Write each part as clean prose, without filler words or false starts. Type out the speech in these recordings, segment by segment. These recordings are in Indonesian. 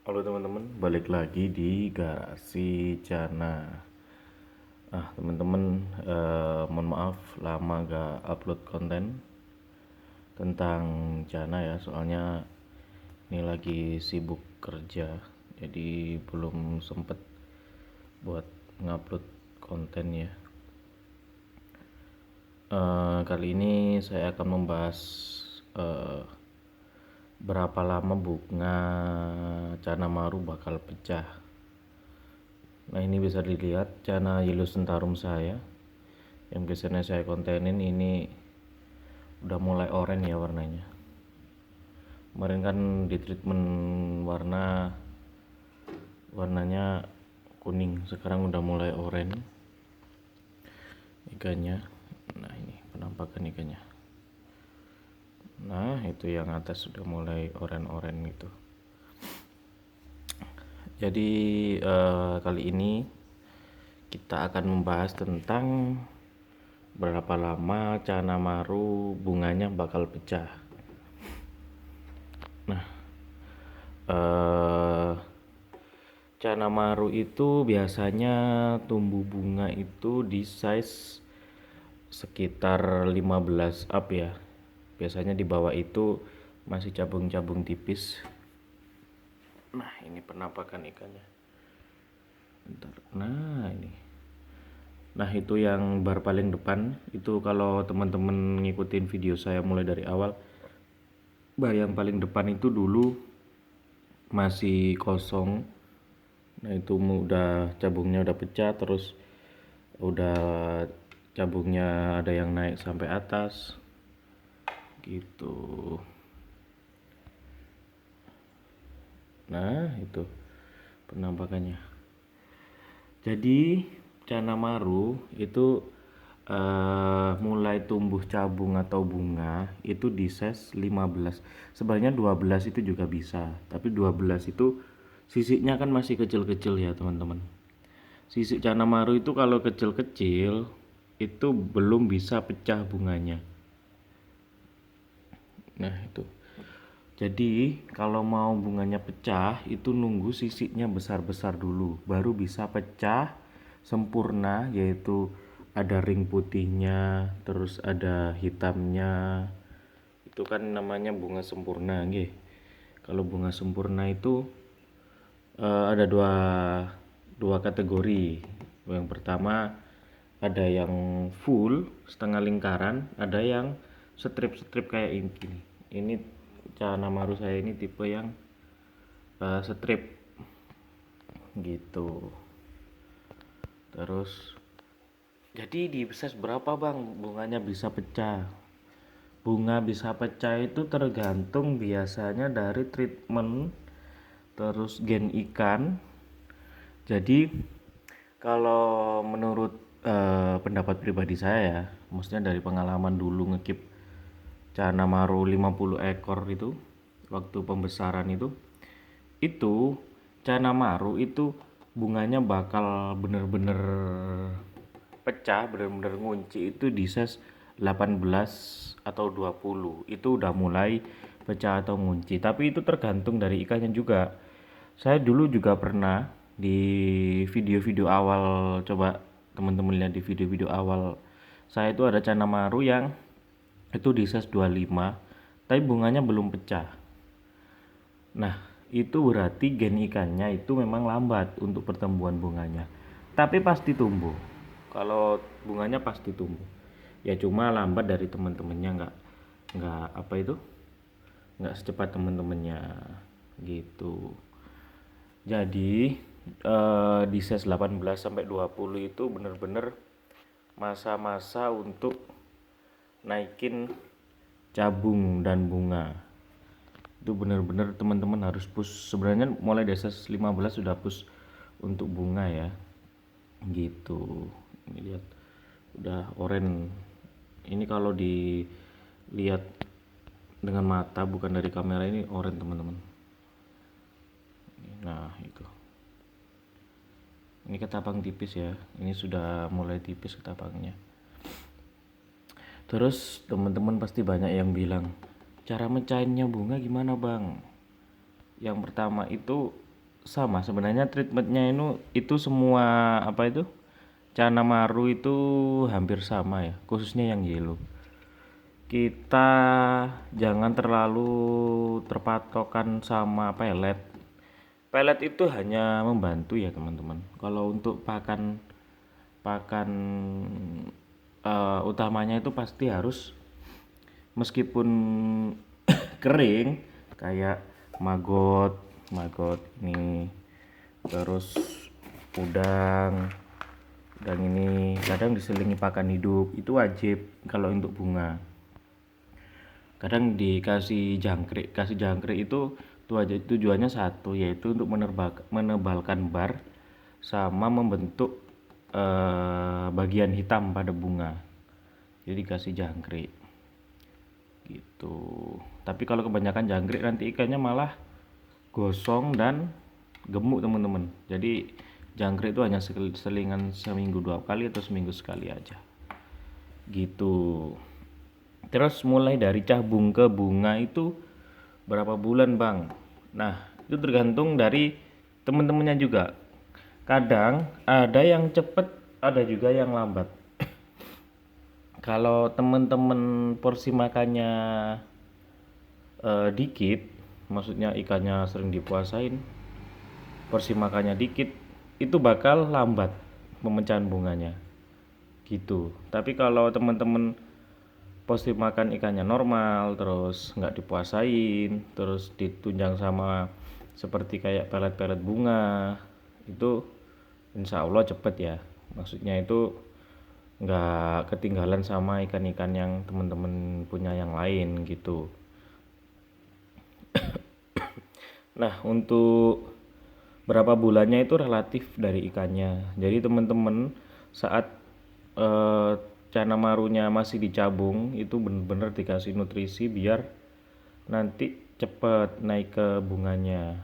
Halo teman-teman, balik lagi di Garasi Cana. Teman-teman, mohon maaf lama gak upload konten tentang Cana ya, soalnya ini lagi sibuk kerja, jadi belum sempet buat ngupload konten ya. Kali ini saya akan membahas eh, berapa lama bunga Cana Maru bakal pecah. Nah, ini bisa dilihat Cana Yellow Sentarum saya yang biasanya saya kontenin ini udah mulai oranye ya warnanya. Kemarin kan di treatment warnanya kuning, sekarang udah mulai oranye ikannya. Nah, ini penampakan ikannya. Nah, itu yang atas sudah mulai oranye gitu. Jadi kali ini kita akan membahas tentang berapa lama Cana Maru bunganya bakal pecah. Nah, eh Cana Maru itu biasanya tumbuh bunga itu di size sekitar 15 up ya. Biasanya di bawah itu masih cabung-cabung tipis. Nah, ini penampakan ikannya. Bentar. Nah, ini. Nah, itu yang bar paling depan. Itu kalau teman-teman ngikutin video saya mulai dari awal, bar yang paling depan itu dulu masih kosong. Nah, itu udah cabungnya udah pecah, terus udah cabungnya ada yang naik sampai atas gitu. Nah, itu penampakannya. Jadi Cana Maru itu mulai tumbuh cabung atau bunga itu di size 15. Sebenarnya 12 itu juga bisa, tapi 12 itu sisiknya kan masih kecil-kecil ya, teman-teman. Sisik Cana Maru itu kalau kecil-kecil itu belum bisa pecah bunganya. Nah, itu. Jadi, kalau mau bunganya pecah, itu nunggu sisiknya besar-besar dulu, baru bisa pecah sempurna, yaitu ada ring putihnya, terus ada hitamnya. Itu kan namanya bunga sempurna, nggih. Kalau bunga sempurna itu ada dua kategori. Yang pertama ada yang full setengah lingkaran, ada yang strip-strip kayak ini. Ini Cana Maru saya ini tipe yang strip gitu. Terus jadi di size berapa bang bunganya bisa pecah? Bunga bisa pecah itu tergantung biasanya dari treatment, terus gen ikan. Jadi kalau menurut pendapat pribadi saya ya, maksudnya dari pengalaman dulu ngekip Cana Maru 50 ekor itu, waktu pembesaran itu Cana Maru itu bunganya bakal bener-bener pecah, bener-bener ngunci itu di size 18 atau 20. Itu udah mulai pecah atau ngunci. Tapi itu tergantung dari ikannya juga. Saya dulu juga pernah di video-video awal, coba teman-teman lihat di video-video awal. Saya itu ada Cana Maru yang itu di size 25, tapi bunganya belum pecah. Nah, itu berarti gen ikannya itu memang lambat untuk pertumbuhan bunganya. Tapi pasti tumbuh. Kalau bunganya pasti tumbuh. Ya cuma lambat dari teman-temannya, nggak apa itu? Nggak secepat teman-temannya gitu. Jadi di size 18 sampai 20 itu bener-bener masa-masa untuk naikin cabung dan bunga. Itu benar-benar teman-teman harus push. Sebenarnya mulai dari 15 sudah push untuk bunga ya gitu. Ini lihat udah oranye. Ini kalau dilihat dengan mata bukan dari kamera, ini oranye teman-teman. Nah itu, ini ketapang tipis ya, ini sudah mulai tipis ketapangnya. Terus teman-teman pasti banyak yang bilang, cara mecahinnya bunga gimana bang? Yang pertama itu sama sebenarnya treatmentnya itu semua apa itu Canamaru itu hampir sama ya, khususnya yang yellow. Kita jangan terlalu terpatokan sama pelet. Pelet itu hanya membantu ya teman-teman. Kalau untuk pakan pakan utamanya itu pasti harus meskipun kering kayak maggot, maggot ini terus udang, udang ini kadang diselingi pakan hidup itu wajib kalau untuk bunga. Kadang dikasih jangkrik, kasih jangkrik itu tujuannya satu yaitu untuk menebalkan bar sama membentuk bagian hitam pada bunga. Jadi dikasih jangkrik gitu. Tapi kalau kebanyakan jangkrik nanti ikannya malah gosong dan gemuk teman-teman. Jadi jangkrik itu hanya selingan seminggu 2 kali atau seminggu sekali aja gitu. Terus mulai dari cabung ke bunga itu berapa bulan bang? Nah itu tergantung dari teman-temannya juga. Kadang ada yang cepet, ada juga yang lambat. Kalau teman-teman porsi makannya dikit, maksudnya ikannya sering dipuasain, porsi makannya dikit, itu bakal lambat pemecahan bunganya gitu. Tapi kalau teman-teman porsi makan ikannya normal, terus nggak dipuasain, terus ditunjang sama seperti kayak pelet-pelet bunga, itu insya Allah cepet ya. Maksudnya itu nggak ketinggalan sama ikan-ikan yang teman-teman punya yang lain gitu. Nah untuk berapa bulannya itu relatif dari ikannya. Jadi teman-teman saat eh, cana marunya masih dicabung itu bener-bener dikasih nutrisi biar nanti cepet naik ke bunganya.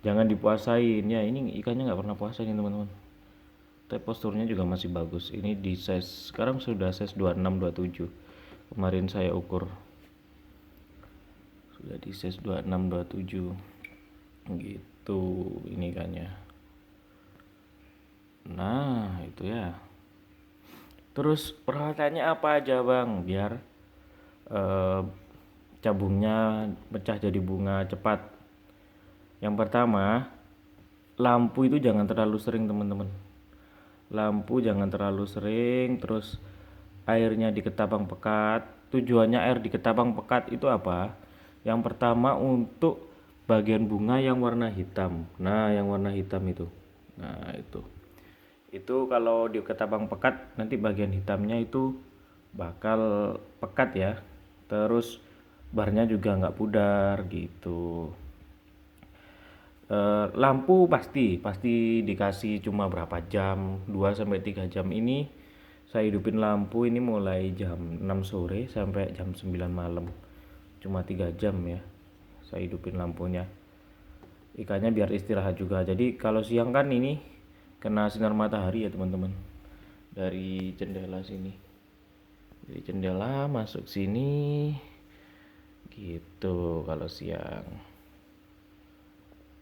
Jangan dipuasain ya, ini ikannya nggak pernah puasa nih teman-teman. Tapi posturnya juga masih bagus. Ini di size sekarang sudah size 26 27. Kemarin saya ukur sudah di size 26 27 gitu ini ikannya. Nah itu ya. Terus peralatannya apa aja bang biar eh, cabungnya pecah jadi bunga cepat. Yang pertama, lampu itu jangan terlalu sering teman-teman. Lampu jangan terlalu sering, terus airnya di ketapang pekat. Tujuannya air di ketapang pekat itu apa? Yang pertama untuk bagian bunga yang warna hitam. Nah, yang warna hitam itu. Nah, itu. Itu kalau di ketapang pekat nanti bagian hitamnya itu bakal pekat ya. Terus barnya juga nggak pudar gitu. Lampu pasti dikasih cuma berapa jam, 2 sampai 3 jam ini saya hidupin lampu ini mulai jam 6 sore sampai jam 9 malam. Cuma 3 jam ya. Saya hidupin lampunya. Ikannya biar istirahat juga. Jadi kalau siang kan ini kena sinar matahari ya teman-teman. Dari jendela sini. Dari jendela masuk sini gitu kalau siang.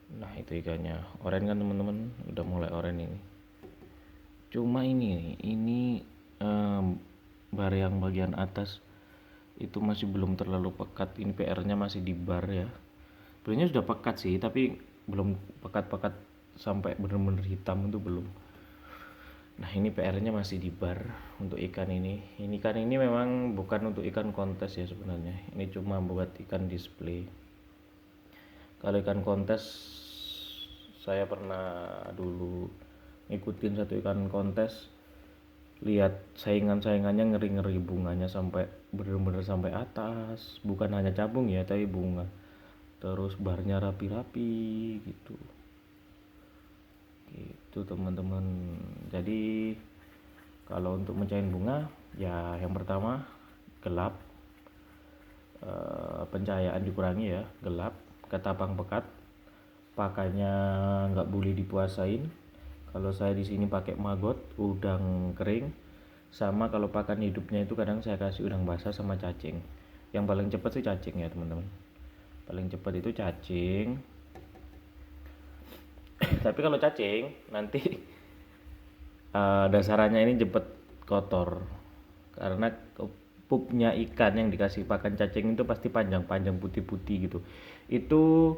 Nah itu ikannya oren kan teman-teman, udah mulai oren ini. Cuma ini bar yang bagian atas itu masih belum terlalu pekat. Ini PR-nya masih di bar ya. Sebenarnya sudah pekat sih, tapi belum pekat-pekat sampai bener-bener hitam itu belum. Nah ini PR-nya masih di bar untuk ikan ini. Ini ikan ini memang bukan untuk ikan kontes ya sebenarnya. Ini cuma buat ikan display. Kalau ikan kontes saya pernah dulu ngikutin satu ikan kontes, lihat saingan-saingannya ngeri-ngeri bunganya sampai bener-bener sampai atas, bukan hanya cabung ya tapi bunga, terus barnya rapi-rapi gitu gitu teman-teman. Jadi kalau untuk mencahin bunga ya yang pertama gelap, pencahayaan dikurangi ya, gelap, ketapang pekat, pakannya nggak boleh dipuasain. Kalau saya di sini pakai maggot, udang kering, sama kalau pakan hidupnya itu kadang saya kasih udang basah sama cacing. Yang paling cepat sih cacing ya teman-teman. Paling cepat itu cacing. Tapi kalau cacing nanti dasarannya ini cepet kotor karena pupnya ikan yang dikasih pakan cacing itu pasti panjang-panjang putih-putih gitu. Itu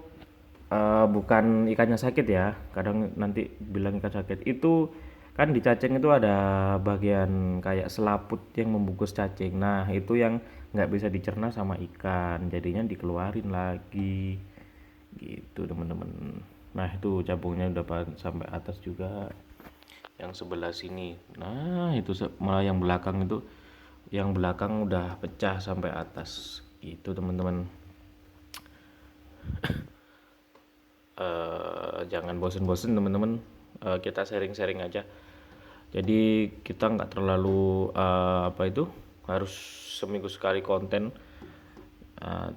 bukan ikannya sakit ya, kadang nanti bilang ikan sakit. Itu kan di cacing itu ada bagian kayak selaput yang membungkus cacing. Nah itu yang nggak bisa dicerna sama ikan, jadinya dikeluarin lagi gitu teman-teman. Nah itu cabungnya udah sampai atas juga, yang sebelah sini. Nah itu malah yang belakang udah pecah sampai atas gitu teman-teman. Jangan bosen-bosen teman-teman. Kita sharing-sharing aja, jadi kita nggak terlalu apa itu harus seminggu sekali konten.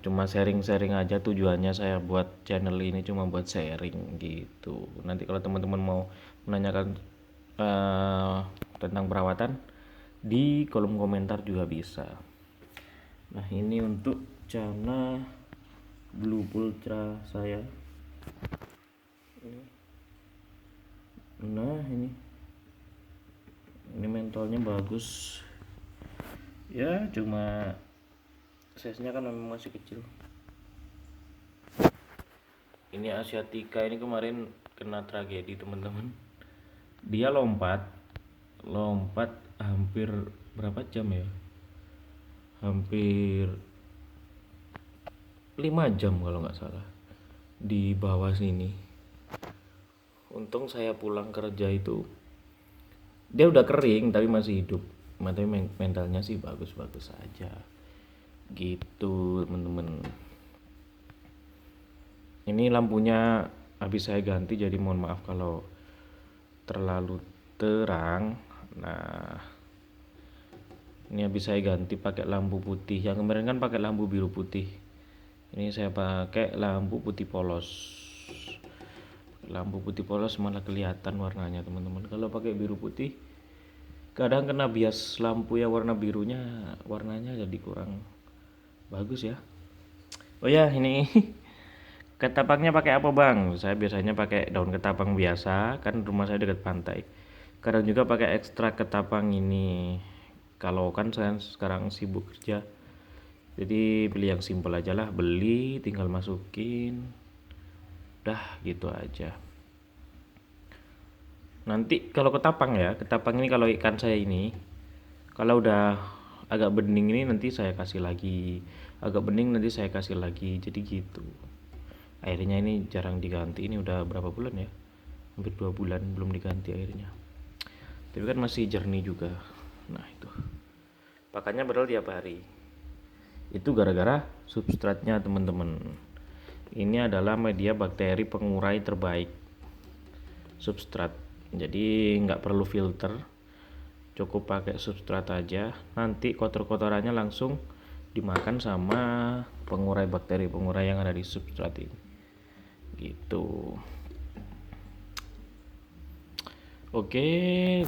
Cuma sharing-sharing aja, tujuannya saya buat channel ini cuma buat sharing gitu. Nanti kalau teman-teman mau menanyakan tentang perawatan, di kolom komentar juga bisa. Nah ini untuk Cana Blue Ultra saya. Nah ini mentolnya bagus ya, cuma size nya kan memang masih kecil. Ini Asiatica ini kemarin kena tragedi teman-teman. Dia lompat hampir berapa jam ya, hampir 5 jam kalau nggak salah di bawah sini. Untung saya pulang kerja itu dia udah kering tapi masih hidup. Tapi mentalnya sih bagus-bagus aja gitu temen-temen. Ini lampunya habis saya ganti, jadi mohon maaf kalau terlalu terang. Nah ini habis saya ganti pakai lampu putih, yang kemarin kan pakai lampu biru putih, ini saya pakai lampu putih polos. Lampu putih polos malah kelihatan warnanya teman-teman. Kalau pakai biru putih kadang kena bias lampu ya, warna birunya warnanya jadi kurang bagus ya. Oh ya ini ketapangnya pakai apa bang? Saya biasanya pakai daun ketapang biasa, kan rumah saya dekat pantai. Kadang juga pakai ekstrak ketapang ini. Kalau kan saya sekarang sibuk kerja, jadi pilih yang simpel aja lah, beli tinggal masukin, dah gitu aja. Nanti kalau ketapang ya, ketapang ini kalau ikan saya ini kalau udah agak bening ini nanti saya kasih lagi, agak bening nanti saya kasih lagi, jadi gitu. Airnya ini jarang diganti, ini udah berapa bulan ya, hampir 2 bulan belum diganti airnya, tapi kan masih jernih juga. Nah itu pakannya padahal tiap hari, itu gara-gara substratnya teman-teman. Ini adalah media bakteri pengurai terbaik, substrat. Jadi nggak perlu filter, cukup pakai substrat aja, nanti kotor-kotorannya langsung dimakan sama pengurai bakteri, pengurai yang ada di substrat ini gitu. Oke,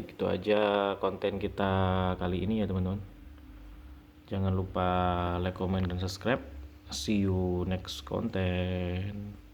gitu aja konten kita kali ini ya teman-teman. Jangan lupa like, comment, dan subscribe. See you next konten.